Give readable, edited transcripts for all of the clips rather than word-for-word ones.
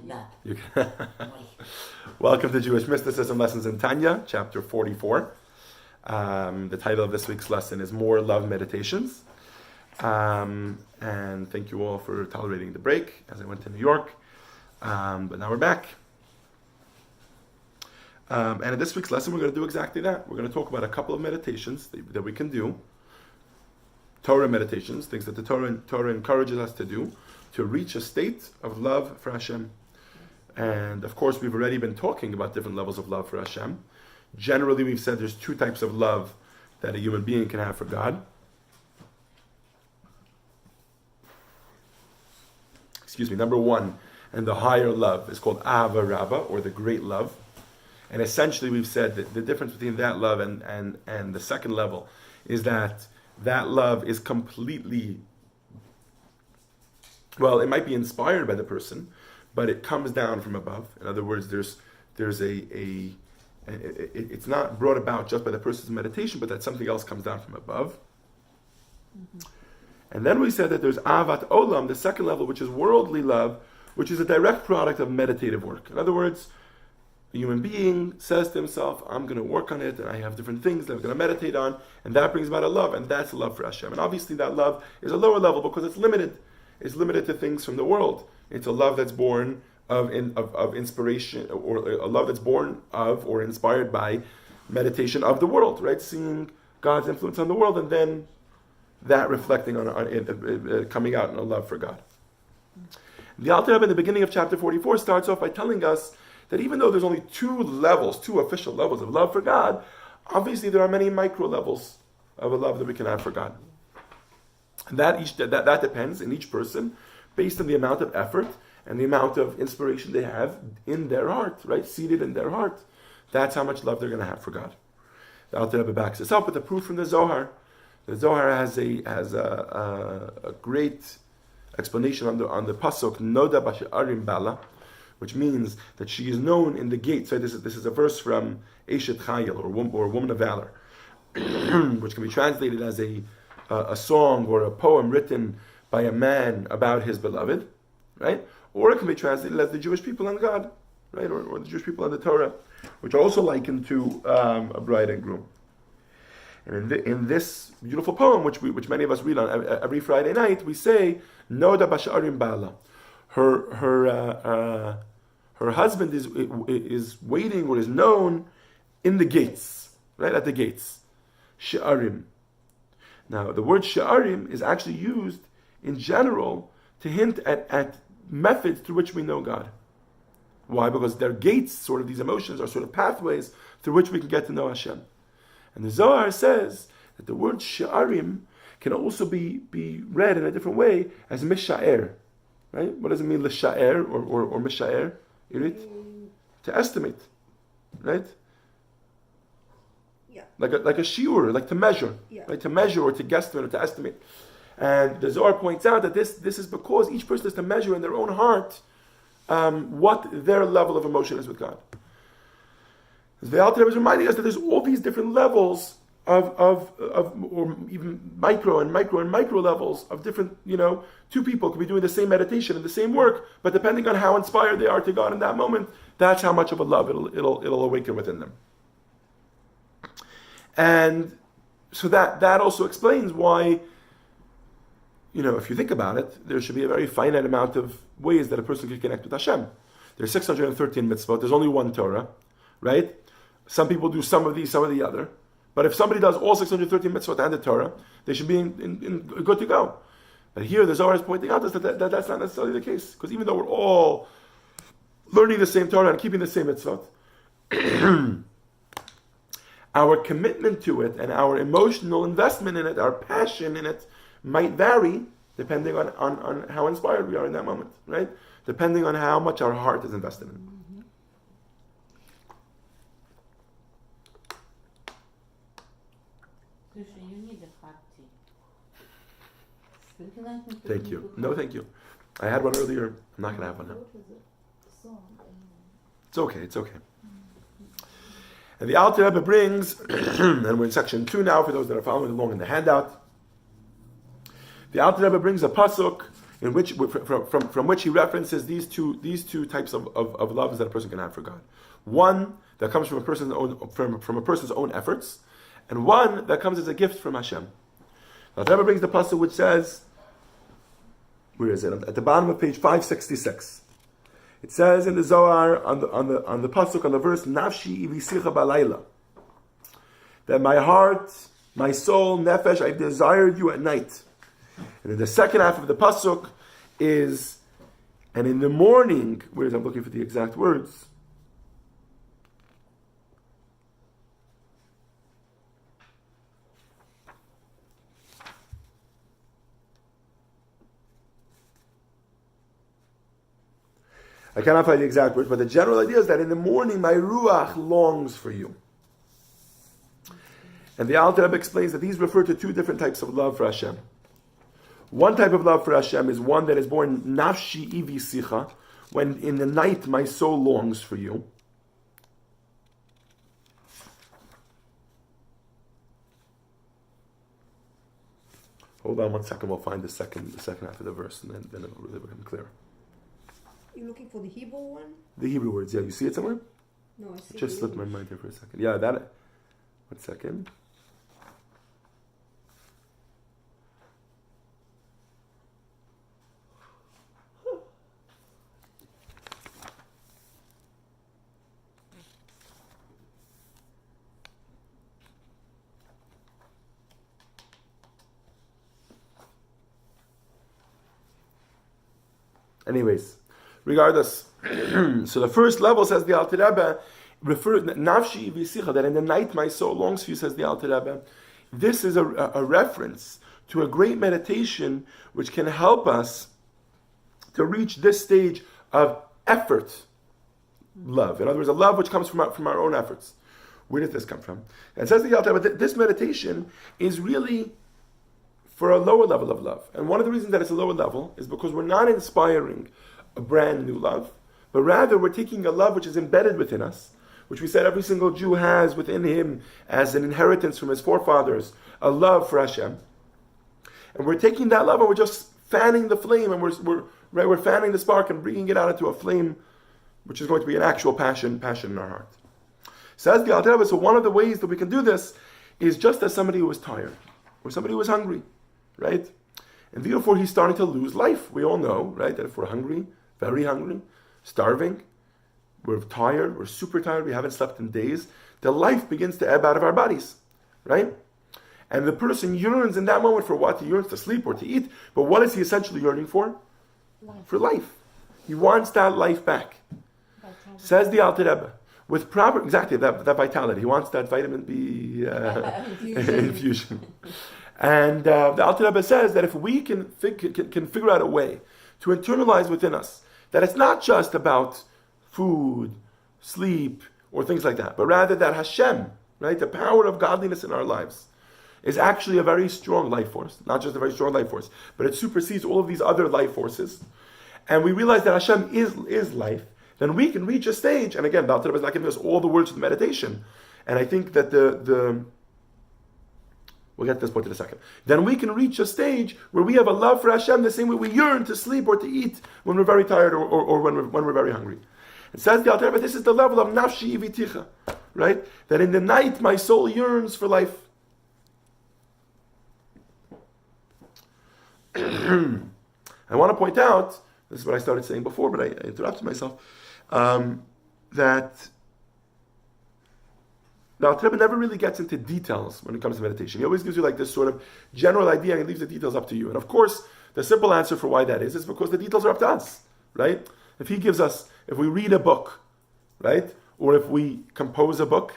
not. You can. Welcome to Jewish Mysticism Lessons in Tanya, chapter 44. The title of this week's lesson is More Love Meditations. And thank you all for tolerating the break as I went to New York. But now we're back. And in this week's lesson, we're going to do exactly that. We're going to talk about a couple of meditations that we can do. Torah meditations, things that the Torah encourages us to do to reach a state of love for Hashem. And of course, we've already been talking about different levels of love for Hashem. Generally, we've said there's two types of love that a human being can have for God. Number one, and the higher love is called Ahava Rabbah, or the great love. And essentially, we've said that the difference between that love and the second level is that love is completely, well, it might be inspired by the person, but it comes down from above. In other words, it's not brought about just by the person's meditation, but that something else comes down from above. Mm-hmm. And then we said that there's Avat Olam, the second level, which is worldly love, which is a direct product of meditative work. In other words, a human being says to himself, I'm going to work on it, and I have different things that I'm going to meditate on, and that brings about a love, and that's a love for Hashem. And obviously that love is a lower level because it's limited. It's limited to things from the world. It's a love that's born of inspiration, or a love that's born of or inspired by meditation of the world, right? Seeing God's influence on the world, and then that reflecting on coming out in a love for God. The Alter Rebbe in the beginning of chapter 44 starts off by telling us that even though there's only two official levels of love for God, obviously there are many micro levels of a love that we can have for God. And that depends in each person based on the amount of effort and the amount of inspiration they have in their heart, right? Seated in their heart. That's how much love they're going to have for God. The Alter Rebbe backs this up with a proof from the Zohar. The Zohar has a great explanation on the pasuk Noda B'She'arim Bala, which means that she is known in the gates. So this is a verse from Eshet Chayil, or Woman of Valor, which can be translated as a song or a poem written by a man about his beloved, right? Or it can be translated as the Jewish people and God, right? Or the Jewish people and the Torah, which are also likened to a bride and groom. And in this beautiful poem, which many of us read on every Friday night, we say Noda B'She'arim Bala. Her husband is waiting, or is known in the gates, right at the gates. She'arim. Now, the word she'arim is actually used in general to hint at methods through which we know God. Why? Because they're gates, sort of these emotions are sort of pathways through which we can get to know Hashem. And the Zohar says that the word she'arim can also be read in a different way as misha'er. Right? What does it mean, l'sha'er or misha'er? Irit? To estimate. Right? Yeah. Like a shiur, like to measure. Yeah. Right? To measure or to guesstimate or to estimate. And the Zohar points out that this is because each person has to measure in their own heart what their level of emotion is with God. The Alter Rebbe is reminding us that there's all these different levels of or even micro levels of different, two people could be doing the same meditation and the same work, but depending on how inspired they are to God in that moment, that's how much of a love it'll awaken within them. And so that also explains why, if you think about it, there should be a very finite amount of ways that a person can connect with Hashem. There's 613 mitzvot, there's only one Torah, right? Some people do some of these, some of the other. But if somebody does all 613 mitzvot and the Torah, they should be in good to go. But here the Zohar is pointing out that that's not necessarily the case. Because even though we're all learning the same Torah and keeping the same mitzvot, our commitment to it and our emotional investment in it, our passion in it, might vary depending on how inspired we are in that moment, right? Depending on how much our heart is invested in. You need a hot tea. Thank you. No, thank you. I had one earlier. I'm not going to have one now. It's okay. And the Alter Rebbe brings, and we're in section 2 now for those that are following along in the handout. The Alter Rebbe brings a pasuk in which from which he references these two types of loves that a person can have for God. One that comes from a person's own efforts, and one that comes as a gift from Hashem. Now, the Rebbe brings the pasuk which says, where is it? At the bottom of page 566. It says in the Zohar on the pasuk on the verse Nafshi ivisicha balayla, that my heart, my soul, nefesh, I desired you at night. And in the second half of the pasuk is, and in the morning, I'm looking for the exact words. I cannot find the exact words, but the general idea is that in the morning my ruach longs for you. And the Alter Rebbe explains that these refer to two different types of love for Hashem. One type of love for Hashem is one that is born nafshi ivi sicha, when in the night my soul longs for you. Hold on 1 second, we'll find the second half of the verse, and then it'll really become clear. You're looking for the Hebrew one? The Hebrew words, yeah. You see it somewhere? No, I see it. Just slipped my mind here for a second. Yeah, that. 1 second. Anyways, regardless, so the first level, says the Alter Rebbe, refers nafshi v'sicha, that in the night my soul longs for you, says the Alter Rebbe. This is a reference to a great meditation which can help us to reach this stage of effort love. In other words, a love which comes from our own efforts. Where did this come from? And says the Alter Rebbe that this meditation is really for a lower level of love. And one of the reasons that it's a lower level is because we're not inspiring a brand new love, but rather we're taking a love which is embedded within us, which we said every single Jew has within him as an inheritance from his forefathers, a love for Hashem. And we're taking that love and we're just fanning the flame, and we're fanning the spark and bringing it out into a flame which is going to be an actual passion in our heart. Says the Alter Rebbe, so one of the ways that we can do this is just as somebody who was tired, or somebody who was hungry, right? And therefore he's starting to lose life. We all know, right, that if we're hungry, very hungry, starving, we're tired, we're super tired, we haven't slept in days, the life begins to ebb out of our bodies, right? And the person yearns in that moment for what? He yearns to sleep or to eat, but what is he essentially yearning for? Life. For life. He wants that life back. Vitality. Says the Alter Rebbe, with proper, exactly, that vitality. He wants that vitamin B infusion. And the Alter Rebbe says that if we can figure out a way to internalize within us that it's not just about food, sleep, or things like that, but rather that Hashem, right, the power of godliness in our lives, is actually a very strong life force. Not just a very strong life force, but it supersedes all of these other life forces. And we realize that Hashem is life, then we can reach a stage, and again, the Alter Rebbe is not giving us all the words of the meditation, and I think that we'll get to this point in a second. Then we can reach a stage where we have a love for Hashem the same way we yearn to sleep or to eat when we're very tired or when we're very hungry. It says the Alter Rebbe, this is the level of nafshi iviticha, right? That in the night my soul yearns for life. I want to point out, this is what I started saying before, but I interrupted myself, that the Alter Rebbe never really gets into details when it comes to meditation. He always gives you like this sort of general idea and he leaves the details up to you. And of course, the simple answer for why that is because the details are up to us, right? If we read a book, right? Or if we compose a book,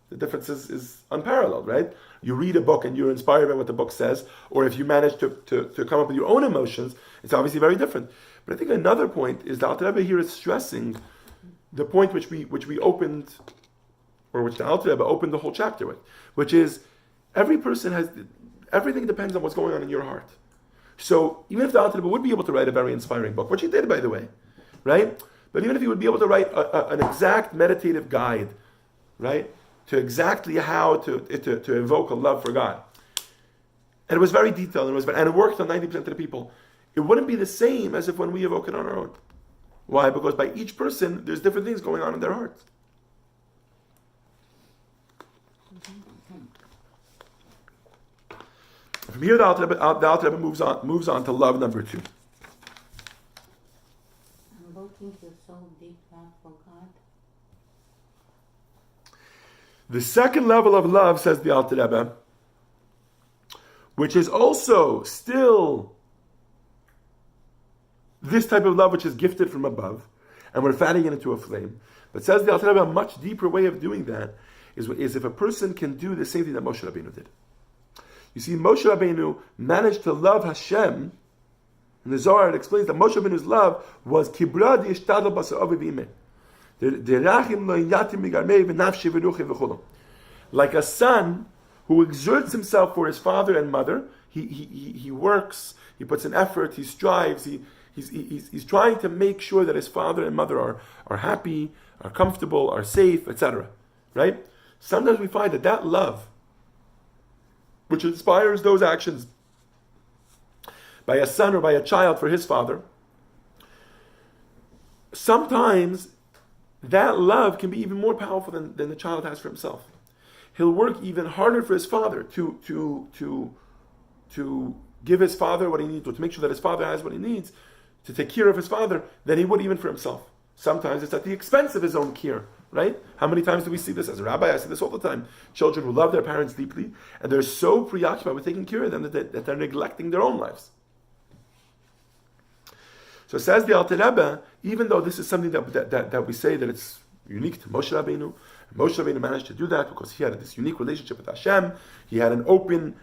the difference is unparalleled, right? You read a book and you're inspired by what the book says, or if you manage to come up with your own emotions, it's obviously very different. But I think another point is the Alter Rebbe here is stressing the point which we opened, or which the Alter Rebbe opened the whole chapter with, which is everything depends on what's going on in your heart. So even if the Alter Rebbe would be able to write a very inspiring book, which he did, by the way, right? But even if he would be able to write an exact meditative guide, right, to exactly how to evoke a love for God, and it was very detailed, and it worked on 90% of the people. it wouldn't be the same as if when we evoke it on our own. Why? Because by each person, there's different things going on in their hearts. From here, the Alter Rebbe moves on to love number 2. Invoking the soul deep love for God. The second level of love, says the Alter Rebbe, which is also still this type of love which is gifted from above, and we're fanning it into a flame. But says the Alter Rebbe, a much deeper way of doing that is if a person can do the same thing that Moshe Rabbeinu did. You see, Moshe Rabbeinu managed to love Hashem. In the Zohar, it explains that Moshe Rabbeinu's love was kibra d'ishtadal basar avi v'imeh. Like a son who exerts himself for his father and mother. He works, he puts in effort, he strives, he's trying to make sure that his father and mother are happy, are comfortable, are safe, etc. Right? Sometimes we find that love, which inspires those actions by a son or by a child for his father, sometimes that love can be even more powerful than the child has for himself. He'll work even harder for his father to give his father what he needs, or to make sure that his father has what he needs, to take care of his father, than he would even for himself. Sometimes it's at the expense of his own care, right? How many times do we see this? As a rabbi, I see this all the time. Children who love their parents deeply, and they're so preoccupied with taking care of them that they're neglecting their own lives. So says the Alter Rebbe, even though this is something that we say that it's unique to Moshe Rabbeinu, Moshe Rabbeinu managed to do that because he had this unique relationship with Hashem. He had an open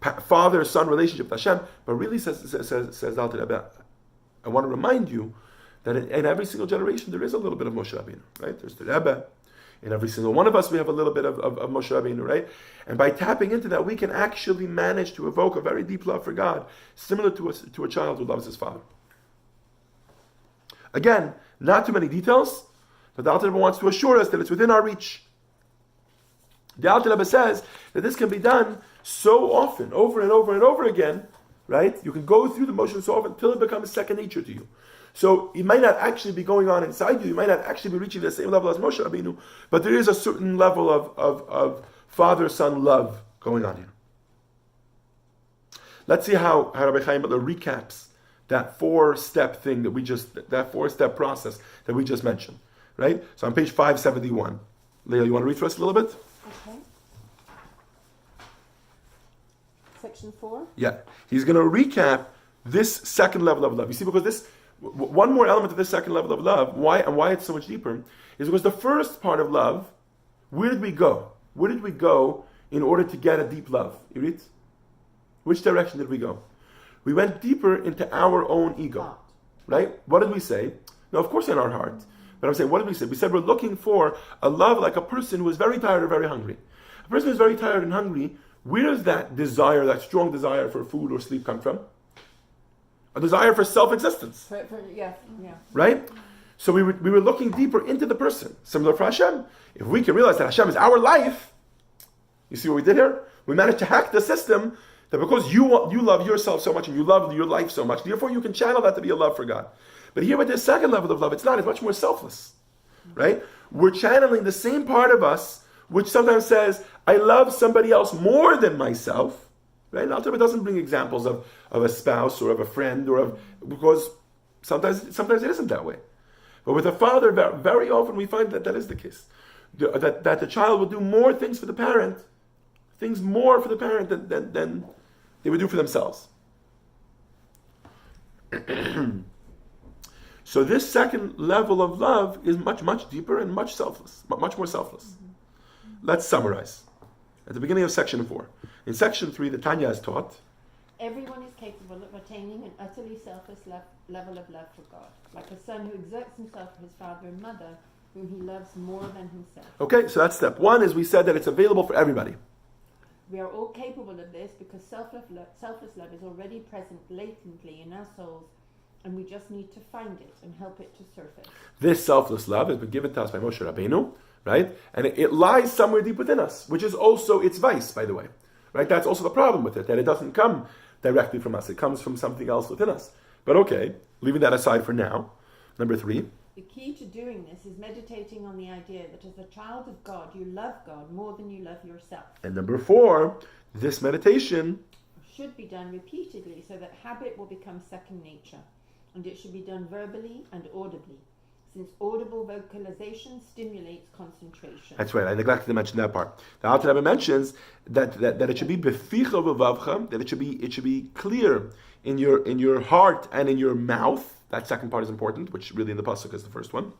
father-son relationship with Hashem. But really, says the Alter Rebbe, I want to remind you that in every single generation there is a little bit of Moshe Rabbeinu, right? There's the Rebbe. In every single one of us we have a little bit of Moshe Rabbeinu, right? And by tapping into that, we can actually manage to evoke a very deep love for God, similar to a child who loves his father. Again, not too many details, but the Alter Rebbe wants to assure us that it's within our reach. The Alter Rebbe says that this can be done so often, over and over and over again, right? You can go through the motion so often until it becomes second nature to you. So it might not actually be going on inside you, you might not actually be reaching the same level as Moshe Rabbeinu, but there is a certain level of father-son love going on here. Let's see how Rabbi Chaim Butler recaps that four-step process that we just mentioned, right? So on page 571. Leah, you want to read for us a little bit? Okay. Section 4? Yeah. He's going to recap this second level of love. You see, because this, one more element of this second level of love, why it's so much deeper, is because the first part of love, where did we go? Where did we go in order to get a deep love? You read? Which direction did we go? We went deeper into our own ego, right? What did we say? No, of course in our heart. But I'm saying, what did we say? We said we're looking for a love like a person who is very tired or very hungry. A person who is very tired and hungry, where does that desire, that strong desire for food or sleep come from? A desire for self-existence. Yeah. Right? So we were looking deeper into the person. Similar for Hashem. If we can realize that Hashem is our life, you see what we did here? We managed to hack the system that because you love yourself so much and you love your life so much, therefore you can channel that to be a love for God. But here with this second level of love, it's not. It's much more selfless. Right? We're channeling the same part of us which sometimes says, I love somebody else more than myself. Right? And Alter Rebbe doesn't bring examples of a spouse or of a friend because sometimes it isn't that way. But with a father, very often we find that is the case. That the child will do more things for the parent, than they would do for themselves. So this second level of love is much, much deeper and much more selfless. Let's summarize. At the beginning of section 4. In section 3, the Tanya has taught, everyone is capable of attaining an utterly selfless level of love for God, like a son who exerts himself for his father and mother, whom he loves more than himself. Okay, so that's step 1, is we said that it's available for everybody. We are all capable of this because selfless love is already present latently in our souls, and we just need to find it and help it to surface. This selfless love has been given to us by Moshe Rabbeinu, right? And it lies somewhere deep within us, which is also its vice, by the way. Right? That's also the problem with it, that it doesn't come directly from us. It comes from something else within us. But okay, leaving that aside for now. Number 3. The key to doing this is meditating on the idea that as a child of God, you love God more than you love yourself. And number 4, this meditation Should be done repeatedly so that habit will become second nature, and it should be done verbally and audibly, since audible vocalization stimulates concentration. That's right. I neglected to mention that part. The Alter Rebbe mentions that it should be beficha v'vavcha, that it should be clear in your heart and in your mouth. That second part is important, which really in the pasuk is the first one.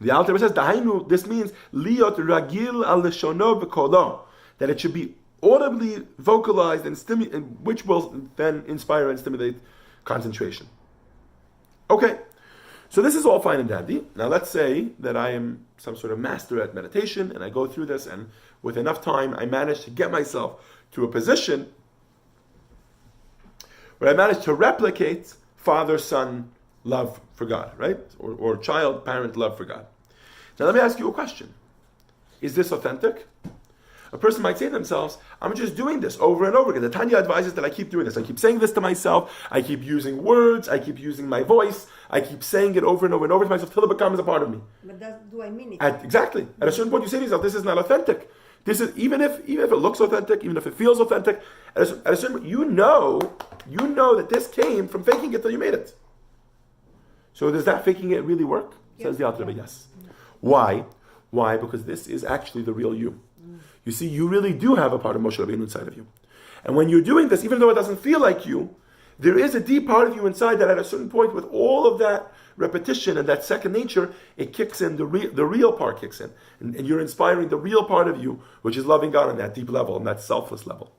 The Alter Rebbe says, "Dahainu." This means liot ragil al leshono v'kolo, that it should be audibly vocalized and which will then inspire and stimulate concentration. Okay. So this is all fine and dandy. Now let's say that I am some sort of master at meditation and I go through this, and with enough time I manage to get myself to a position where I manage to replicate father-son love for God, right? Or child-parent love for God. Now let me ask you a question. Is this authentic? A person might say to themselves, I'm just doing this over and over again. The Tanya advises that I keep doing this. I keep saying this to myself. I keep using words. I keep using my voice. I keep saying it over and over and over to myself till it becomes a part of me. But do I mean it? Exactly. At a certain point you say to yourself, this is not authentic. This is, even if it looks authentic, even if it feels authentic, at a certain point, you know that this came from faking it till you made it. So does that faking it really work? Says the Alter Rebbe, yes. Why? Why? Because this is actually the real you. You see, you really do have a part of Moshe Rabbeinu inside of you. And when you're doing this, even though it doesn't feel like you, there is a deep part of you inside that at a certain point, with all of that repetition and that second nature, it kicks in, the real part kicks in. And you're inspiring the real part of you, which is loving God on that deep level, on that selfless level.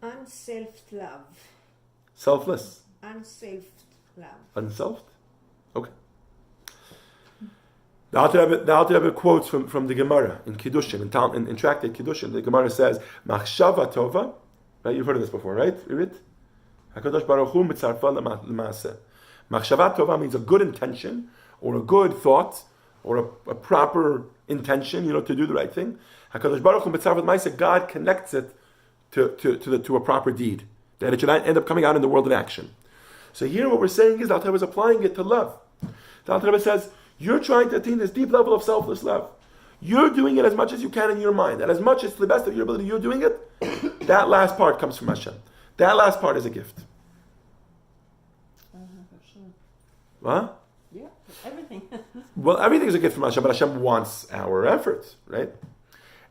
Unself-love. Selfless. Unself-love. Unselfed? Okay. The Alter Rebbe quotes from the Gemara in Kiddushin, in Tractate Kiddushin. The Gemara says, Machshava Tova. Right? You've heard of this before, right? You read? HaKadosh Baruch Hu mitzarfa l'maaseh. Machshava Tova means a good intention, or a good thought, or a proper intention, to do the right thing. HaKadosh Baruch Hu mitzarfa l'maaseh. God connects it to a proper deed, that it should end up coming out in the world of action. So here what we're saying is the Alter Rebbe is applying it to love. The Alter Rebbe says, you're trying to attain this deep level of selfless love. You're doing it as much as you can in your mind, and as much as to the best of your ability you're doing it. That last part comes from Hashem. That last part is a gift. Sure. What? Yeah, everything. Well, everything is a gift from Hashem, but Hashem wants our efforts, right?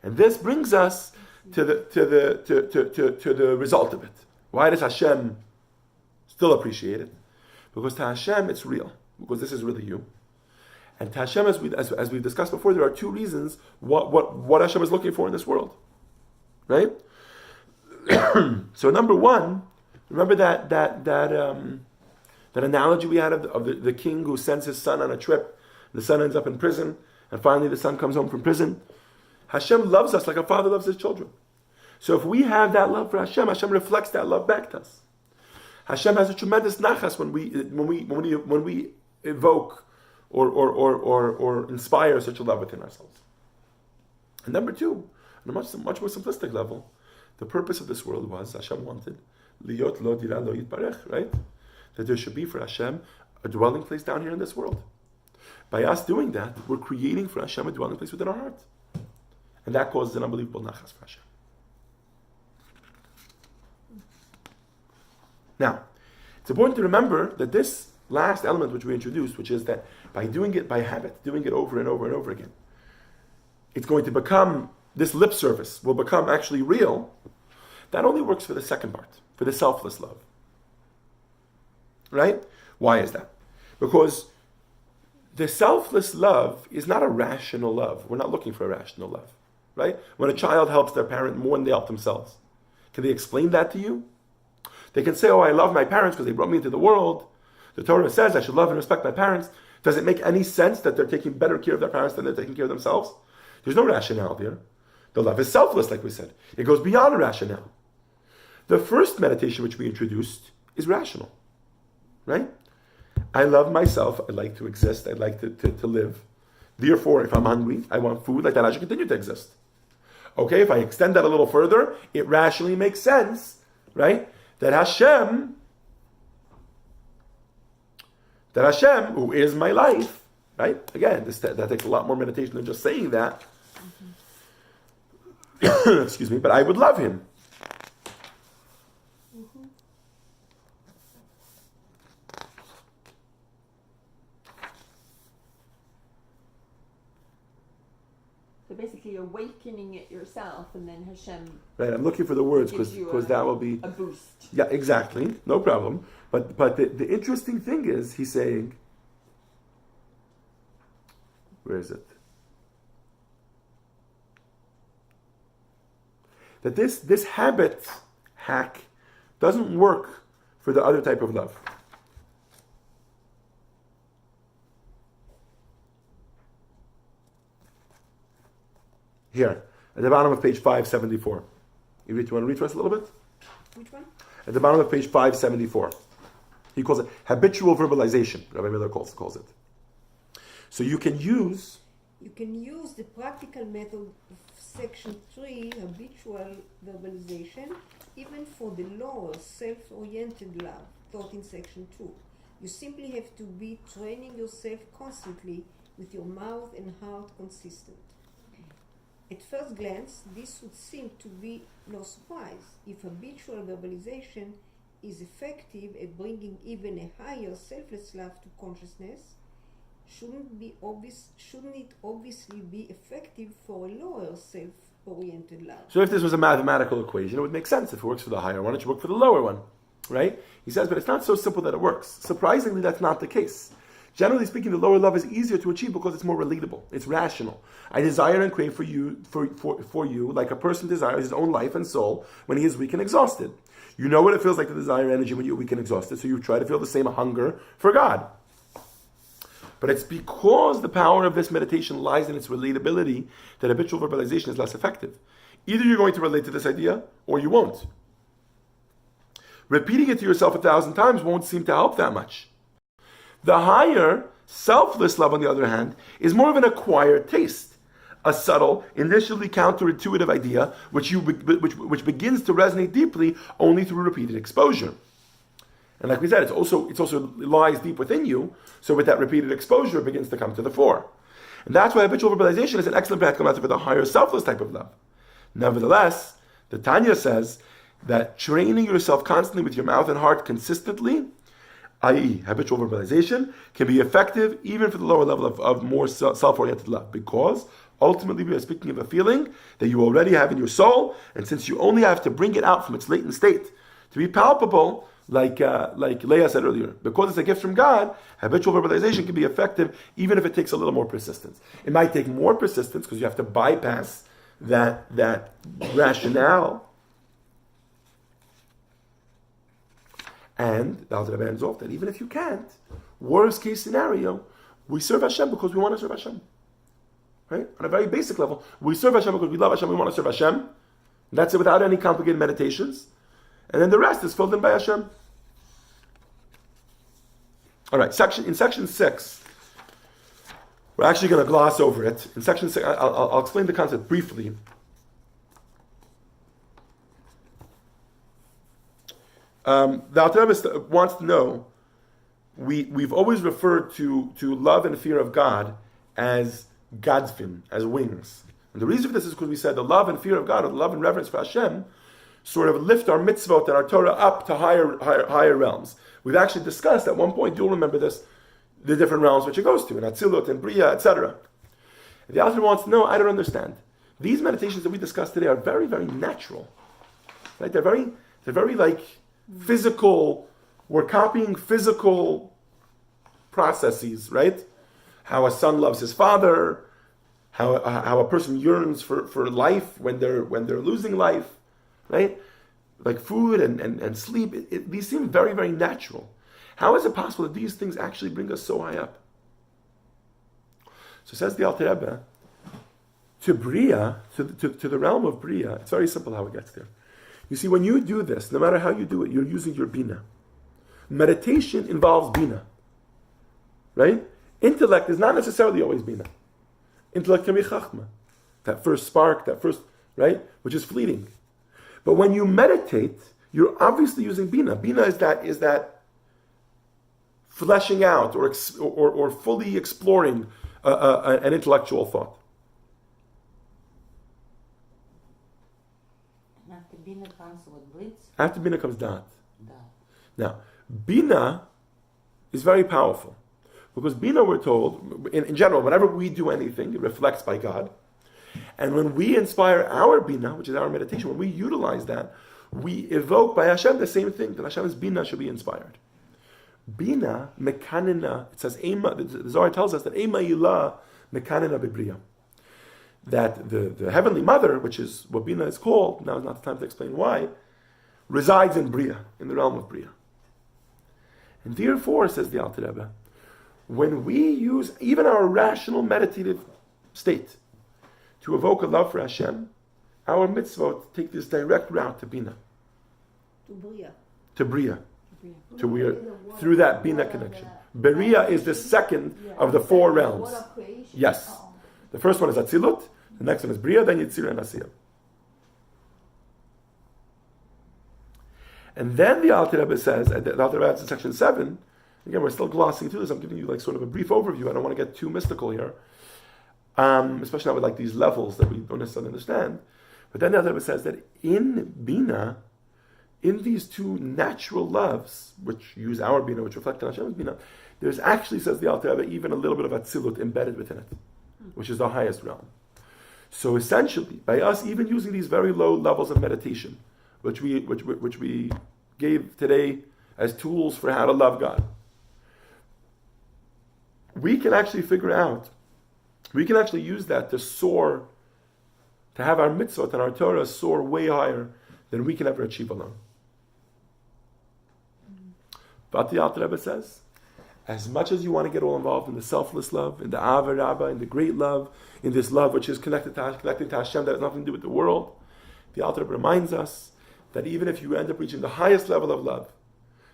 And this brings us to the result of it. Why does Hashem still appreciate it? Because to Hashem it's real. Because this is really you. And to Hashem, as we've discussed before, there are two reasons what Hashem is looking for in this world, right? So number one, remember that analogy we had of the king who sends his son on a trip. The son ends up in prison, and finally the son comes home from prison. Hashem loves us like a father loves his children. So if we have that love for Hashem, Hashem reflects that love back to us. Hashem has a tremendous nachas when we evoke or inspire such a love within ourselves. And number two, on a much more simplistic level, the purpose of this world was, Hashem wanted, liyot lo dira lo yitbarech, right? That there should be for Hashem a dwelling place down here in this world. By us doing that, we're creating for Hashem a dwelling place within our heart. And that causes an unbelievable nachas for Hashem. Now, it's important to remember that this last element which we introduced, which is that by doing it by habit, doing it over and over and over again, it's going to become, this lip service will become actually real. That only works for the second part, for the selfless love. Right? Why is that? Because the selfless love is not a rational love. We're not looking for a rational love. Right? When a child helps their parent more than they help themselves, can they explain that to you? They can say, I love my parents because they brought me into the world. The Torah says I should love and respect my parents. Does it make any sense that they're taking better care of their parents than they're taking care of themselves? There's no rationale there. The love is selfless, like we said. It goes beyond rationale. The first meditation which we introduced is rational. Right? I love myself. I like to exist. I like to live. Therefore, if I'm hungry, I want food, like that I should continue to exist. Okay, if I extend that a little further, it rationally makes sense, right? That Hashem that Hashem, who is my life, right? Again, that takes a lot more meditation than just saying that. Excuse me, but I would love him. So basically awakening it yourself, and then Hashem Right, I'm looking for the words gives you because that will be a boost. Yeah, exactly. No problem. But the interesting thing is, he's saying, where is it? That this habit hack doesn't work for the other type of love. Here, at the bottom of page 574. You want to read to us a little bit? Which one? At the bottom of page 574. He calls it habitual verbalization. Rabbi Miller calls it. So you can use the practical method of section 3, habitual verbalization, even for the lower self-oriented love, taught in section 2. You simply have to be training yourself constantly with your mouth and heart consistent. At first glance, this would seem to be no surprise. If habitual verbalization is effective at bringing even a higher selfless love to consciousness, shouldn't it obviously be effective for a lower self-oriented love? So if this was a mathematical equation, it would make sense. If it works for the higher one, it should work for the lower one, right? He says, but it's not so simple that it works. Surprisingly, that's not the case. Generally speaking, the lower love is easier to achieve because it's more relatable. It's rational. I desire and crave for you like a person desires his own life and soul when he is weak and exhausted. You know what it feels like to desire energy when you're weak and exhausted, so you try to feel the same hunger for God. But it's because the power of this meditation lies in its relatability that habitual verbalization is less effective. Either you're going to relate to this idea or you won't. Repeating it to yourself 1,000 times won't seem to help that much. The higher, selfless love, on the other hand, is more of an acquired taste, a subtle, initially counterintuitive idea which begins to resonate deeply only through repeated exposure. And like we said, it also lies deep within you, so with that repeated exposure, it begins to come to the fore. And that's why habitual verbalization is an excellent practical method for the higher, selfless type of love. Nevertheless, the Tanya says that training yourself constantly with your mouth and heart consistently, i.e. habitual verbalization, can be effective even for the lower level of more self-oriented love, because ultimately we are speaking of a feeling that you already have in your soul, and since you only have to bring it out from its latent state to be palpable, like Leah said earlier, because it's a gift from God, habitual verbalization can be effective even if it takes a little more persistence. It might take more persistence because you have to bypass that rationale. And the Alter Rebbe ends off that even if you can't, worst case scenario, we serve Hashem because we want to serve Hashem. Right? On a very basic level, we serve Hashem because we love Hashem, we want to serve Hashem. And that's it, without any complicated meditations. And then the rest is filled in by Hashem. All right, in section 6, we're actually going to gloss over it. In section 6, I'll explain the concept briefly. The Alter Rebbe wants to know, we've always referred to love and fear of God as Gadfim, as wings. And the reason for this is because we said the love and fear of God, or the love and reverence for Hashem, sort of lift our mitzvot and our Torah up to higher realms. We've actually discussed at one point, you'll remember this, the different realms which it goes to, in Atzilut and Bria, etc. The Alter wants to know, I don't understand. These meditations that we discussed today are very, very natural. Right? They're very like physical, we're copying physical processes, right? How a son loves his father, how a person yearns for life when they're losing life, right? Like food and sleep, these seem very, very natural. How is it possible that these things actually bring us so high up? So says the Alter Rebbe, to Bria, to the realm of Bria, it's very simple how it gets there. You see, when you do this, no matter how you do it, you're using your Bina. Meditation involves Bina. Right? Intellect is not necessarily always Bina. Intellect can be Chachma. That first spark, right? Which is fleeting. But when you meditate, you're obviously using Bina. Bina is that fleshing out or fully exploring an intellectual thought. And after Bina comes with Blitz, After Bina comes Da'at. da. Now, Bina is very powerful. Because Bina, we're told, in general, whenever we do anything, it reflects by God. And when we inspire our Bina, which is our meditation, when we utilize that, we evoke by Hashem the same thing, that Hashem's Bina should be inspired. Bina, mekanina, it says, the Zohar tells us that Ema Ilah mekanina bebriya. That the Heavenly Mother, which is what Bina is called, now is not the time to explain why, resides in Bria, in the realm of Bria. And therefore, says the Alter Rebbe, when we use even our rational meditative state to evoke a love for Hashem, our mitzvot take this direct route to Bina. To Bria. To Bria. Through that Bina connection. Beria is the second of the four realms. Yes. The first one is Atzilut, the next one is Bria, then Yitzir and Asiyah. And then the Alter Rebbe says, the Alter Rebbe adds in section 7, again, we're still glossing through this. I'm giving you like sort of a brief overview. I don't want to get too mystical here, especially not with like these levels that we don't necessarily understand. But then the Alter Rebbe says that in Bina, in these two natural loves, which use our Bina, which reflect on Hashem's Bina, there's actually, says the Alter Rebbe, even a little bit of Atzilut embedded within it, which is the highest realm. So essentially, by us even using these very low levels of meditation, which we gave today as tools for how to love God, we can actually figure out, we can actually use that to soar, to have our mitzvot and our Torah soar way higher than we can ever achieve alone. But the Alter Rebbe says, as much as you want to get all involved in the selfless love, in the Ava Rabbah, in the great love, in this love which is connected to Hashem, that has nothing to do with the world, the Alter Rebbe reminds us that even if you end up reaching the highest level of love,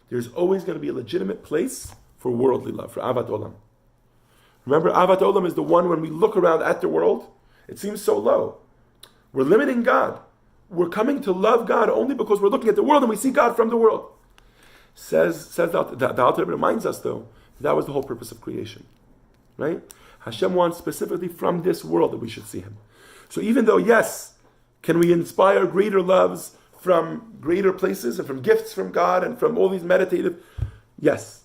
there's always going to be a legitimate place for worldly love, for Avat Olam. Remember, Avat Olam is the one when we look around at the world, it seems so low. We're limiting God. We're coming to love God only because we're looking at the world and we see God from the world. Says the Alter Rebbe reminds us, though, that was the whole purpose of creation. Right? Hashem wants specifically from this world that we should see Him. So even though, yes, can we inspire greater loves from greater places and from gifts from God and from all these meditative, yes.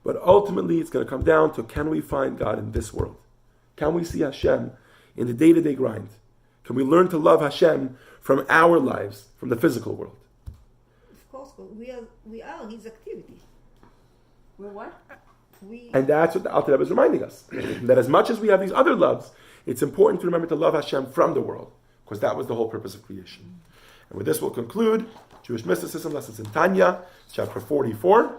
But ultimately it's going to come down to, can we find God in this world? Can we see Hashem in the day-to-day grind? Can we learn to love Hashem from our lives, from the physical world? Of course, we are His activity. We're what? And that's what the Alter Rebbe is reminding us. That as much as we have these other loves, it's important to remember to love Hashem from the world, because that was the whole purpose of creation. And with this we'll conclude Jewish Mysticism lessons in Tanya, chapter 44.